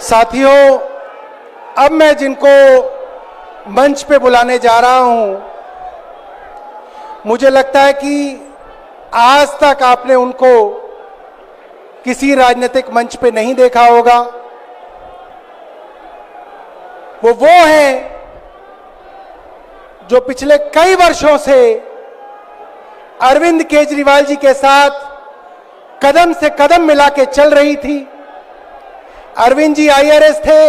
साथियों, अब मैं जिनको मंच पे बुलाने जा रहा हूं, मुझे लगता है कि आज तक आपने उनको किसी राजनीतिक मंच पे नहीं देखा होगा। वो हैं जो पिछले कई वर्षों से अरविंद केजरीवाल जी के साथ कदम से कदम मिला के चल रही थी। अरविंद जी आईआरएस थे,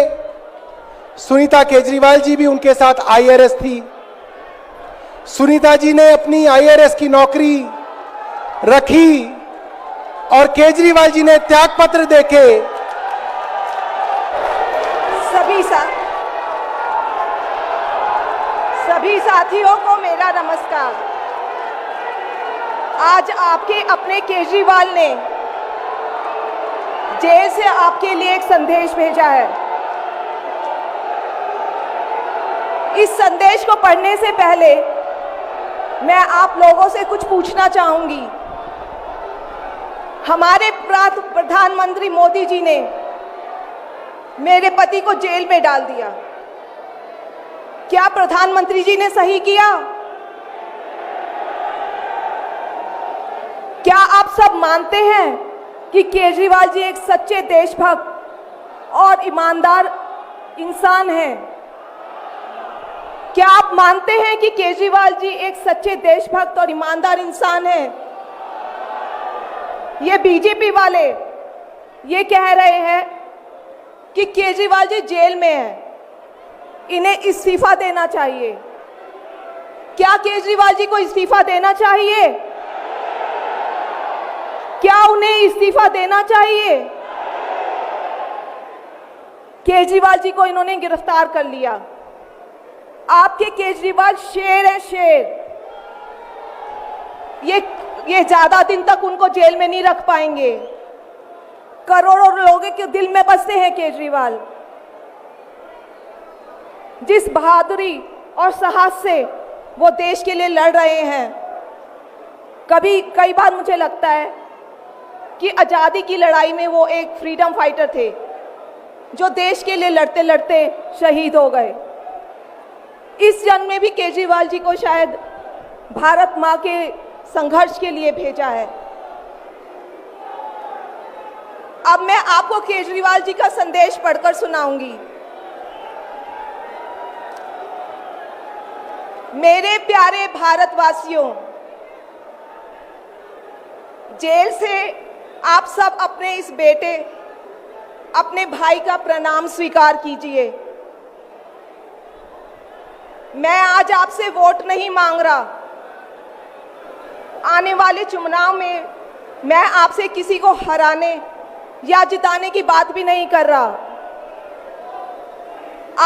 सुनीता केजरीवाल जी भी उनके साथ आईआरएस थी। सुनीता जी ने अपनी आईआरएस की नौकरी रखी और केजरीवाल जी ने त्यागपत्र देके सभी साथियों को मेरा नमस्कार। आज आपके अपने केजरीवाल ने जेल से आपके लिए एक संदेश भेजा है। इस संदेश को पढ़ने से पहले मैं आप लोगों से कुछ पूछना चाहूंगी। हमारे प्रधानमंत्री मोदी जी ने मेरे पति को जेल में डाल दिया। क्या प्रधानमंत्री जी ने सही किया? क्या आप सब मानते हैं कि केजरीवाल जी एक सच्चे देशभक्त और ईमानदार इंसान हैं? क्या आप मानते हैं कि केजरीवाल जी एक सच्चे देशभक्त और ईमानदार इंसान हैं? ये बीजेपी वाले ये कह रहे हैं कि केजरीवाल जी जेल में हैं, इन्हें इस्तीफा देना चाहिए। क्या केजरीवाल जी को इस्तीफा देना चाहिए? क्या उन्हें इस्तीफा देना चाहिए? केजरीवाल जी को इन्होंने गिरफ्तार कर लिया। आपके केजरीवाल शेर है, शेर। ये ज्यादा दिन तक उनको जेल में नहीं रख पाएंगे। करोड़ों लोगों के दिल में बसते हैं केजरीवाल। जिस बहादुरी और साहस से वो देश के लिए लड़ रहे हैं, कई बार मुझे लगता है कि आज़ादी की लड़ाई में वो एक फ्रीडम फाइटर थे जो देश के लिए लड़ते लड़ते शहीद हो गए। इस जन्म में भी केजरीवाल जी को शायद भारत माँ के संघर्ष के लिए भेजा है। अब मैं आपको केजरीवाल जी का संदेश पढ़कर सुनाऊंगी। मेरे प्यारे भारतवासियों, जेल से आप सब अपने इस बेटे, अपने भाई का प्रणाम स्वीकार कीजिए। मैं आज आपसे वोट नहीं मांग रहा। आने वाले चुनाव में मैं आपसे किसी को हराने या जिताने की बात भी नहीं कर रहा।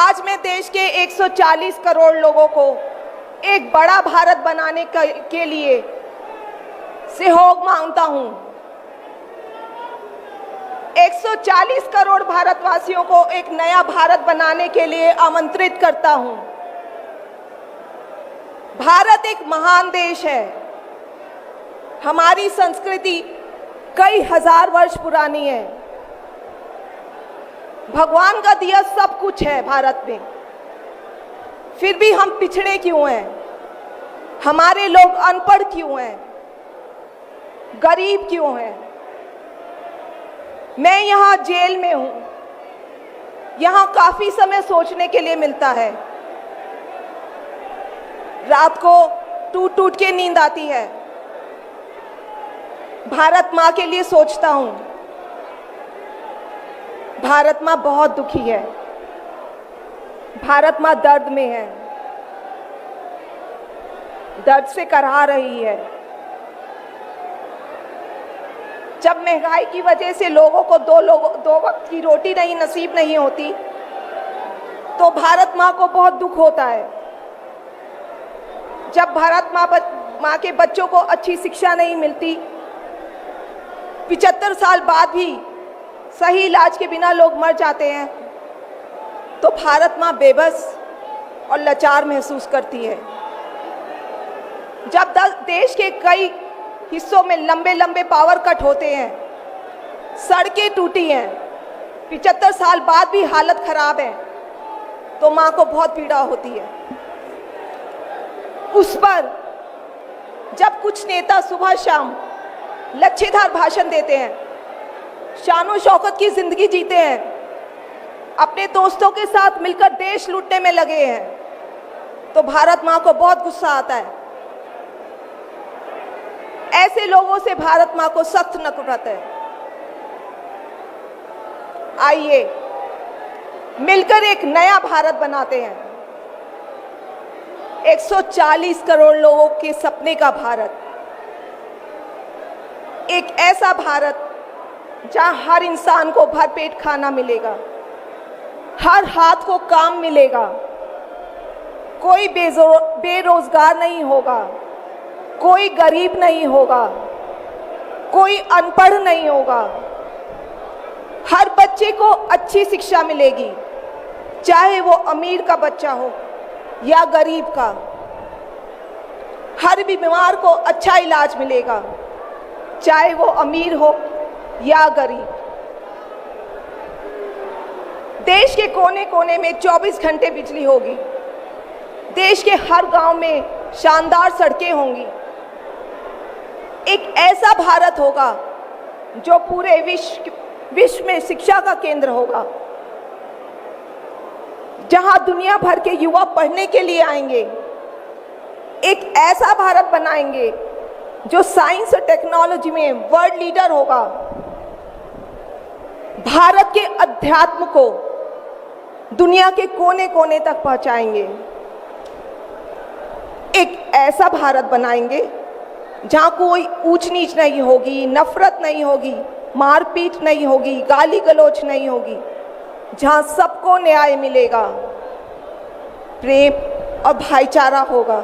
आज मैं देश के 140 करोड़ लोगों को एक बड़ा भारत बनाने के लिए सहयोग मांगता हूं। 140 करोड़ भारतवासियों को एक नया भारत बनाने के लिए आमंत्रित करता हूं। भारत एक महान देश है। हमारी संस्कृति कई हजार वर्ष पुरानी है। भगवान का दिया सब कुछ है भारत में, फिर भी हम पिछड़े क्यों हैं? हमारे लोग अनपढ़ क्यों हैं? गरीब क्यों हैं? मैं यहाँ जेल में हूँ। यहाँ काफी समय सोचने के लिए मिलता है। रात को टूट टूट के नींद आती है। भारत माँ के लिए सोचता हूँ। भारत माँ बहुत दुखी है। भारत माँ दर्द में है, दर्द से कराह रही है। जब महंगाई की वजह से लोगों को दो वक्त की रोटी नसीब नहीं होती, तो भारत माँ को बहुत दुख होता है। जब भारत माँ के बच्चों को अच्छी शिक्षा नहीं मिलती, 75 साल बाद भी सही इलाज के बिना लोग मर जाते हैं, तो भारत माँ बेबस और लाचार महसूस करती है। जब देश के कई हिस्सों में लंबे लंबे पावर कट होते हैं, सड़कें टूटी हैं, 75 साल बाद भी हालत खराब है तो मां को बहुत पीड़ा होती है। उस पर जब कुछ नेता सुबह शाम लच्छेदार भाषण देते हैं, शानो शौकत की जिंदगी जीते हैं, अपने दोस्तों के साथ मिलकर देश लूटने में लगे हैं, तो भारत मां को बहुत गुस्सा आता है। ऐसे लोगों से भारत मां को सख्त नफरत है। आइए मिलकर एक नया भारत बनाते हैं, 140 करोड़ लोगों के सपने का भारत, एक ऐसा भारत जहां हर इंसान को भरपेट खाना मिलेगा, हर हाथ को काम मिलेगा, कोई बेरोजगार नहीं होगा, कोई गरीब नहीं होगा, कोई अनपढ़ नहीं होगा, हर बच्चे को अच्छी शिक्षा मिलेगी, चाहे वो अमीर का बच्चा हो या गरीब का। हर बीमार को अच्छा इलाज मिलेगा, चाहे वो अमीर हो या गरीब। देश के कोने कोने में 24 घंटे बिजली होगी, देश के हर गांव में शानदार सड़कें होंगी। एक ऐसा भारत होगा जो पूरे विश्व में शिक्षा का केंद्र होगा, जहां दुनिया भर के युवा पढ़ने के लिए आएंगे। एक ऐसा भारत बनाएंगे जो साइंस और टेक्नोलॉजी में वर्ल्ड लीडर होगा। भारत के अध्यात्म को दुनिया के कोने कोने तक पहुंचाएंगे। एक ऐसा भारत बनाएंगे जहां कोई ऊंच नीच नहीं होगी, नफरत नहीं होगी, मारपीट नहीं होगी, गाली गलौज नहीं होगी, जहां सबको न्याय मिलेगा, प्रेम और भाईचारा होगा।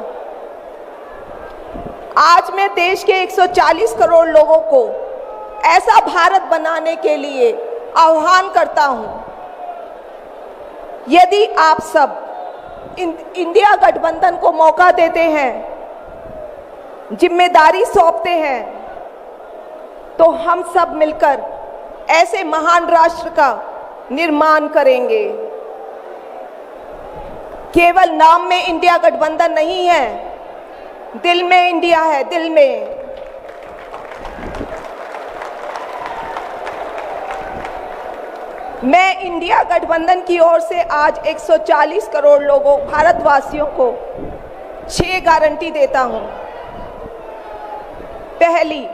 आज मैं देश के 140 करोड़ लोगों को ऐसा भारत बनाने के लिए आह्वान करता हूं। यदि आप सब इंडिया गठबंधन को मौका देते हैं, जिम्मेदारी सौंपते हैं, तो हम सब मिलकर ऐसे महान राष्ट्र का निर्माण करेंगे। केवल नाम में इंडिया गठबंधन नहीं है, दिल में इंडिया है, दिल में। मैं इंडिया गठबंधन की ओर से आज 140 करोड़ लोगों भारतवासियों को 6 गारंटी देता हूं। पहली,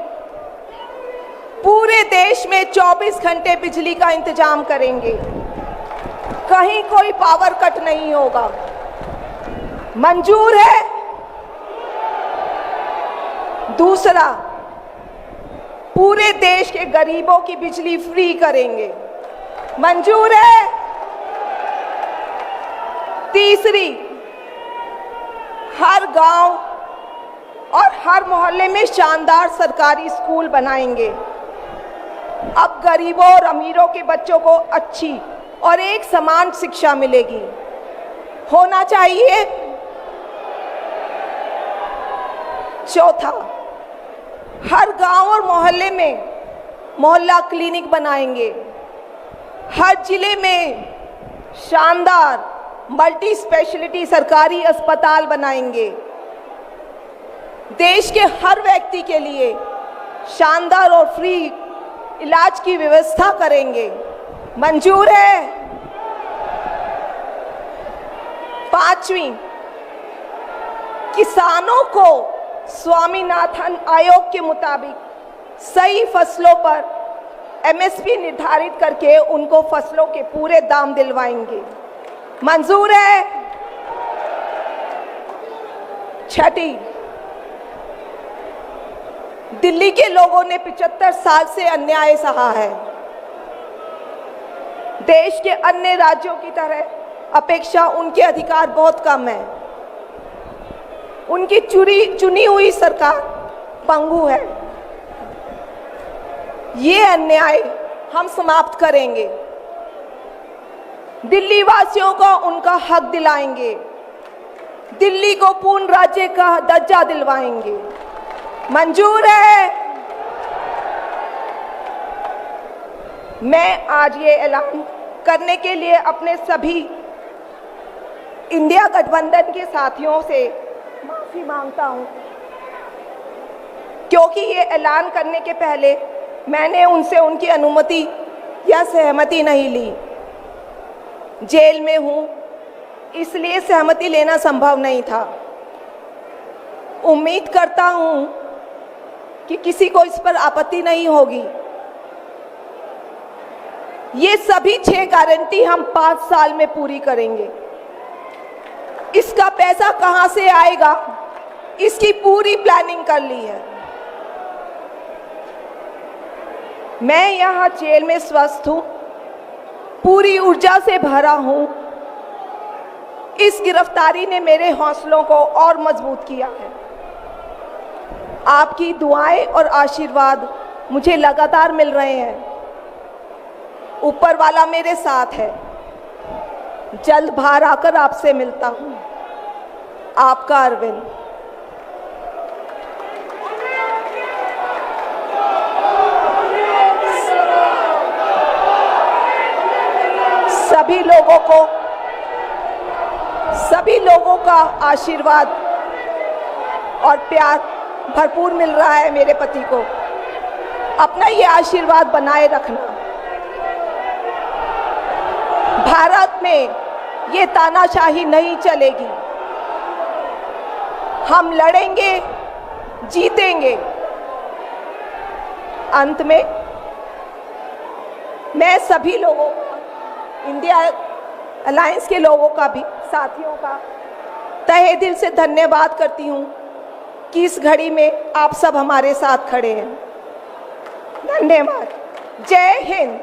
पूरे देश में 24 घंटे बिजली का इंतजाम करेंगे, कहीं कोई पावर कट नहीं होगा। मंजूर है? दूसरा, पूरे देश के गरीबों की बिजली फ्री करेंगे। मंजूर है? तीसरी, हर गांव और हर मोहल्ले में शानदार सरकारी स्कूल बनाएंगे। अब गरीबों और अमीरों के बच्चों को अच्छी और एक समान शिक्षा मिलेगी। होना चाहिए। चौथा, हर गांव और मोहल्ले में मोहल्ला क्लिनिक बनाएंगे। हर जिले में शानदार मल्टी स्पेशलिटी सरकारी अस्पताल बनाएंगे। देश के हर व्यक्ति के लिए शानदार और फ्री इलाज की व्यवस्था करेंगे। मंजूर है? पांचवी, किसानों को स्वामीनाथन आयोग के मुताबिक सही फसलों पर एमएसपी निर्धारित करके उनको फसलों के पूरे दाम दिलवाएंगे। मंजूर है? छठी, दिल्ली के लोगों ने 75 साल से अन्याय सहा है। देश के अन्य राज्यों की तरह अपेक्षा उनके अधिकार बहुत कम है। उनकी चुनी हुई सरकार पंगु है। ये अन्याय हम समाप्त करेंगे। दिल्ली वासियों को उनका हक दिलाएंगे। दिल्ली को पूर्ण राज्य का दर्जा दिलवाएंगे। मंजूर है? मैं आज ये ऐलान करने के लिए अपने सभी इंडिया गठबंधन के साथियों से माफ़ी मांगता हूं, क्योंकि ये ऐलान करने के पहले मैंने उनसे उनकी अनुमति या सहमति नहीं ली। जेल में हूं, इसलिए सहमति लेना संभव नहीं था। उम्मीद करता हूं कि किसी को इस पर आपत्ति नहीं होगी। ये सभी 6 गारंटी हम 5 साल में पूरी करेंगे। इसका पैसा कहां से आएगा, इसकी पूरी प्लानिंग कर ली है। मैं यहाँ जेल में स्वस्थ हूँ, पूरी ऊर्जा से भरा हूँ। इस गिरफ्तारी ने मेरे हौसलों को और मजबूत किया है। आपकी दुआएं और आशीर्वाद मुझे लगातार मिल रहे हैं। ऊपर वाला मेरे साथ है। जल्द बाहर आकर आपसे मिलता हूँ। आपका अरविंद। सभी लोगों का आशीर्वाद और प्यार भरपूर मिल रहा है मेरे पति को। अपना ये आशीर्वाद बनाए रखना। भारत में ये तानाशाही नहीं चलेगी। हम लड़ेंगे, जीतेंगे। अंत में मैं सभी लोगों का, इंडिया अलायंस के लोगों का भी, साथियों का तहे दिल से धन्यवाद करती हूँ कि इस घड़ी में आप सब हमारे साथ खड़े हैं। धन्यवाद। जय हिंद।